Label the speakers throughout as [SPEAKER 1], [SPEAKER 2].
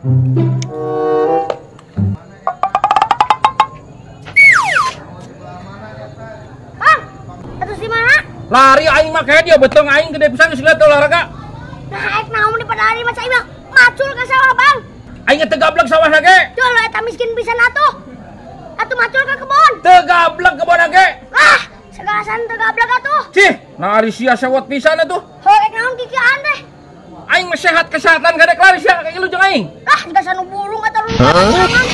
[SPEAKER 1] Bang, atus di mana?
[SPEAKER 2] Lari aing mah kayak dia betong aing gede pisan geus liat olahraga.
[SPEAKER 1] Nah, aik naon di pada hari mah cai mah macul ka sawah, Bang.
[SPEAKER 2] Aing teu gablek sawah lage.
[SPEAKER 1] Coba eta miskin pisan atuh. Atuh macul ka kebon.
[SPEAKER 2] Teu gablek kebon lage.
[SPEAKER 1] Ah, segalasan teu gablek atuh.
[SPEAKER 2] Cih, nari sia sewot pisan atuh.
[SPEAKER 1] Heuh, ek naon kikian teh?
[SPEAKER 2] Aing mah sehat kesehatan gadek lari sia kayak lu jeung aing.
[SPEAKER 1] Ah, jika sanu burung atau lompatan sorangan.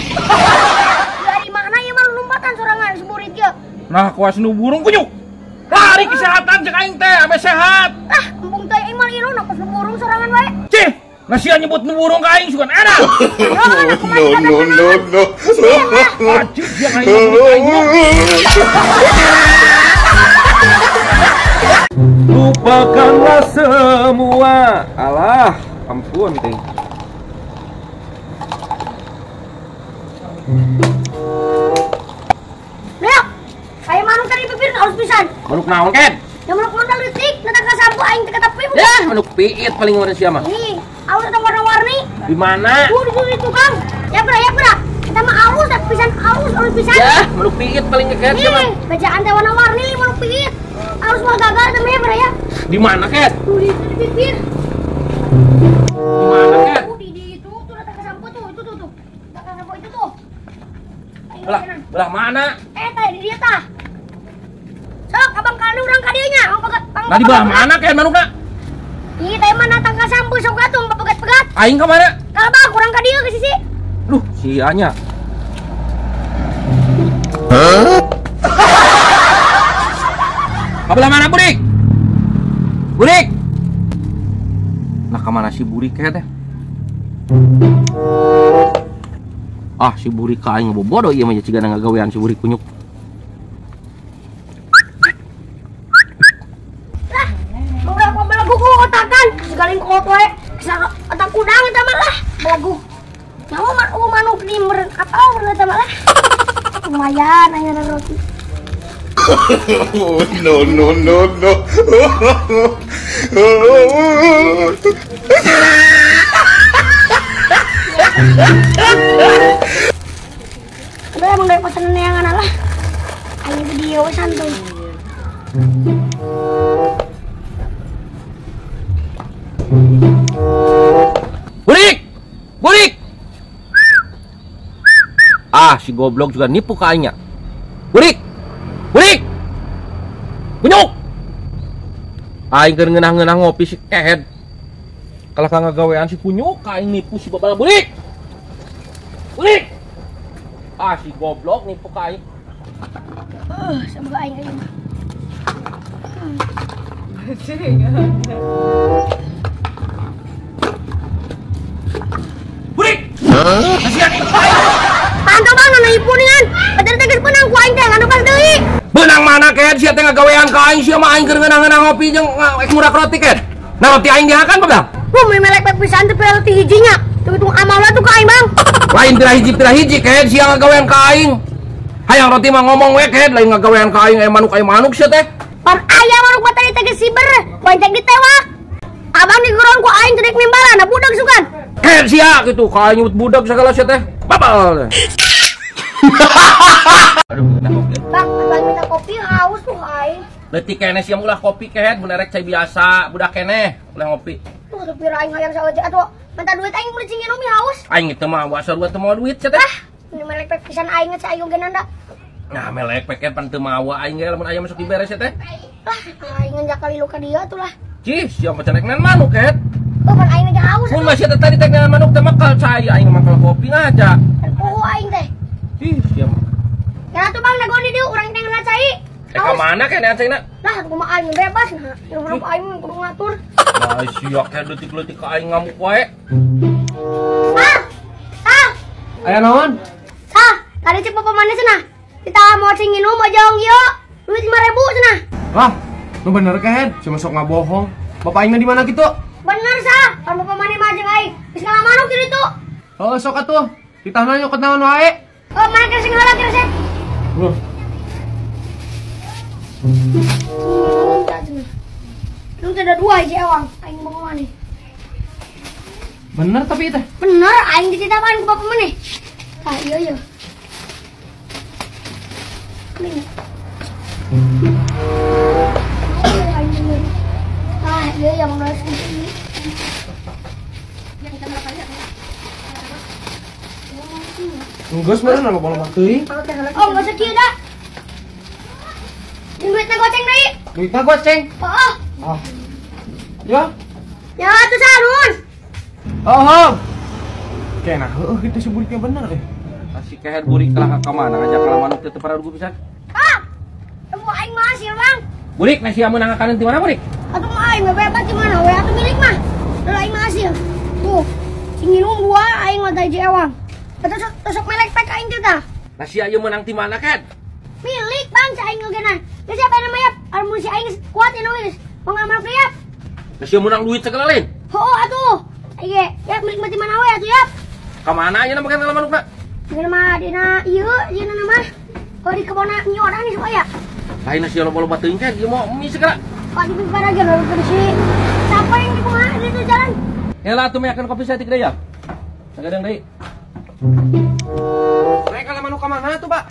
[SPEAKER 1] Dari mana ieu mah lompatan sorangan seburit ieu?
[SPEAKER 2] Nah, kuas nu burung kunyuk. Lari kesehatan jeung aing teh ame sehat.
[SPEAKER 1] Ah, empung teh aing mah ieu na pas burung sorangan wae.
[SPEAKER 2] Cih, nasi nyebut nu burung ka aing sugan enak.
[SPEAKER 3] No.
[SPEAKER 2] Acik dia aing nyebut aing. Lupakanlah semua. Alah, ampun ting.
[SPEAKER 1] Leo, aya manuk tadi bibir harus pisan.
[SPEAKER 2] Manuk naon ken?
[SPEAKER 1] Ya manuk mondal leutik, datang ka sampo aing teh kata pieu.
[SPEAKER 2] Ya, manuk piit paling ngeureun sia mah.
[SPEAKER 1] Nih, aus eta warna-warni.
[SPEAKER 2] Di mana?
[SPEAKER 1] Di tukang. Ya bra. Kita mah aus pisan.
[SPEAKER 2] Ya, manuk piit paling ngekeun sia mah.
[SPEAKER 1] Nih, bajaan teh warna-warni manuk piit. Aus mah gagal teh mah ya bra ya.
[SPEAKER 2] Di mana ken?
[SPEAKER 1] Tuh di bibir.
[SPEAKER 2] Di mana ken?
[SPEAKER 1] Di itu tuh datang ke sampo tuh, itu tuh. Datang sampo itu tuh. Ayo,
[SPEAKER 2] Belah mana?
[SPEAKER 1] tah di dia tah. Sok, abang kali urang ka dieu nya.
[SPEAKER 2] Nah di belah mana ken manukna?
[SPEAKER 1] Ih, teh mah datang ka sampo sok gatung pegat-pegat.
[SPEAKER 2] Aing ka mana?
[SPEAKER 1] Kalabah kurang ka dieu ke sisi.
[SPEAKER 2] Duh, sianya. Kabelah mana Burik? Burik! Nah kemana si Burik teh? Ah si Burik ka aing bobodo ieu mah cigana ngagawean si Burik kunyuk.
[SPEAKER 1] Lah, udah kok belagu ku otakan. Segalin kot we. Bisa otak kudang eta mah lah. Belagu. Nyawa manuk di meureun kapal eta mah lah. Lumayan aya roti.
[SPEAKER 3] No.
[SPEAKER 1] Udah emang dari pesanan yang anak lah. Ayo video santuy.
[SPEAKER 2] Burik! Ah si goblok juga nipu ka aingnya. Burik! Kunyuk! Aing keur ngeunah-ngeunah ngopi si kehed. Kalau ka ngagawean si kunyuk, ka aing nipu si babala Burik! Ah si goblok nipu ka aing.
[SPEAKER 1] Semoga aing aja.
[SPEAKER 2] Burik! Kasihan nipu ka aing.
[SPEAKER 1] Pantau bang, nona ibu ningan. Pacar tegas benang ku aing teh nganu pas deui.
[SPEAKER 2] Benang mana kehed sia teh ngagawean ka aing sia mah aing keur ngeunah-ngeunah ngopi jeung ngurak roti kehed. Nah roti aing dihakan padahal.
[SPEAKER 1] Melek pek pisan teh roti hijinya. Tuh amalna tuh ka aing bang.
[SPEAKER 2] Lain pira hiji kehed sia ngagawean ka aing. Hayang roti mah ngomong we kehed lain ngagawean ka aing manuk sia teh.
[SPEAKER 1] Pan aya manuk mah tadi tegas siber. Ku aing teh ditewak. Abang diguron ku aing teh nimbalan budak sugan.
[SPEAKER 2] Kehed sia gitu ka aing budak segala sia teh. Babal. Aduh,
[SPEAKER 1] Bang, abang minta kopi haus tuh aing.
[SPEAKER 2] leutik keneh sia ulah kopi kehed mun erek cai biasa budak keneh ulah ngopi.
[SPEAKER 1] Tuh teu pira aing hayang saeutik atuh. Minta duit aing mun cingin umi haus.
[SPEAKER 2] Aing teh mah wasa duit teh mau duit sia teh.
[SPEAKER 1] Ini melek pek pisan aing teh ayo genanda.
[SPEAKER 2] Nah melek peket pan teu mawa aing ge lamun aya masuk diberes sia teh.
[SPEAKER 1] Lah, aing ngajak kali lu ka dieu tuh lah.
[SPEAKER 2] Cih, sia mah cenah manuk kehed.
[SPEAKER 1] Oh, pan aing ngajak haus.
[SPEAKER 2] Mun masih tadi teh manuk teh makal cai aing makal kopi ngajak.
[SPEAKER 1] Oh, aing teh.
[SPEAKER 2] Cih, sia mah.
[SPEAKER 1] Kenapa tuh bang nagoni dia urang teh ngana cai.
[SPEAKER 2] Ka mana keneh aceuna?
[SPEAKER 1] Lah, aku mah aing bebas nah. Urang aing kudu ngatur.
[SPEAKER 2] Lah sia kayak leutik-leutik ka aing ngamuk wae. Aya naon?
[SPEAKER 1] Sah, tadi cek papa mana cenah? Kita mau cingin mau jauh yo. Duit 5.000 cenah.
[SPEAKER 4] Wah, lu bener kehed, cuma sok ngabohong. Bapak aing di mana gitu?
[SPEAKER 1] Bener sah, kan papa mana majeng aing. Geus ngalah manuk di ditu.
[SPEAKER 4] Oh, sok atuh. Ditahna nyokot naon wae.
[SPEAKER 1] Oh, mana kresek ngalah kresek. Lu ada 2 aja awang, aing mau mana?
[SPEAKER 4] Bener tapi teh.
[SPEAKER 1] Bener, aing dititahkan ke bapak mana? Ah, iya. Ini. Ah, iya yang harus ini.
[SPEAKER 4] Enggak sebenarnya nggak boleh teuing.
[SPEAKER 1] Oh, enggak usah kieu dah. Yang duitnya goceng deui.
[SPEAKER 4] Duitnya goceng.
[SPEAKER 1] Oh.
[SPEAKER 4] Ah. Ya.
[SPEAKER 1] Ya, tuh sarun.
[SPEAKER 4] Oh. Kena kita si buriknya bener deh.
[SPEAKER 2] Kasih kehead burik kalah ka mana ngajak kalah manuk teu para rugu pisan.
[SPEAKER 1] Ah. Temu aing mah sih, Bang.
[SPEAKER 2] Burik nasi amun ngakaneun ti mana burik?
[SPEAKER 1] Atuh mah aing mah bebas di mana we atuh milik mah. Lalu aing mah hasil. Tuh. Sing nginum buah aing mah tadi ewang. Tusuk melek pek aing teh tah.
[SPEAKER 2] Nasi ayeuna menang ti mana kan?
[SPEAKER 1] Milik Bang si aing ngegenan. Ya siapa namanya? Almun si aing kuat ya nulis. Mau ngamal ya?
[SPEAKER 2] Nasi menang duit segala lain.
[SPEAKER 1] Oh, atuh. Iya, ya milik mati mana we atuh ya.
[SPEAKER 2] Ka mana ayeuna makan kalah manukna?
[SPEAKER 1] Dina mah dina ieu, dina mah. Oh di kebona nyorang nih supaya.
[SPEAKER 2] Lain nasi loba-loba teuing kan ieu mah mi segala.
[SPEAKER 1] Kok di pimpin aja lalu ke si. Siapa yang di kumaha gitu jalan?
[SPEAKER 2] Heula atuh meyakeun kopi saeutik deui ya. Sagadang deui.
[SPEAKER 4] Naik kalah manuk ka mana tuh, Pak?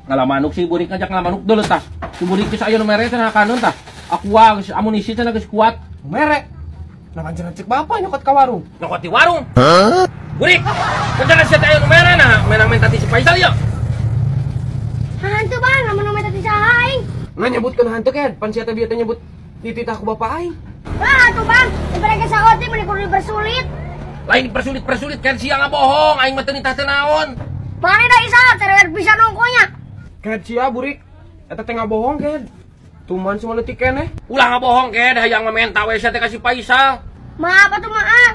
[SPEAKER 2] Ngalah manuk si burik ngajak ngalah manuk deuleut tah. Si burik geus aya nu mere teh ngakaneun tah. Aku geus amunisi teh geus kuat.
[SPEAKER 4] Merek. Nah panjenengan cek bapak nyokot ka warung.
[SPEAKER 2] Nyokot di warung. Burik, kerjaan si aya nu mere nah menang minta ti si Faisal ya.
[SPEAKER 1] Hantu Bang, namun nomor tadi saing.
[SPEAKER 4] Nggak nyebutkan hantu kan? Pan siapa biar nyebut titah ku bapak aing.
[SPEAKER 1] Lah tuh Bang, daripada kesaoti mending kudu dipersulit.
[SPEAKER 2] Lain dipersulit kan siang bohong, aing mah teu nitah teh naon.
[SPEAKER 1] Mana dah isa, cerewet bisa nongkonya.
[SPEAKER 4] Ket sia burik. Eta teh ngabohong kan? Tuman semua leutik keneh.
[SPEAKER 2] Ulah ngabohong ke, hayang ngamenta we teh ka si Faisal.
[SPEAKER 1] Maaf atuh maaf.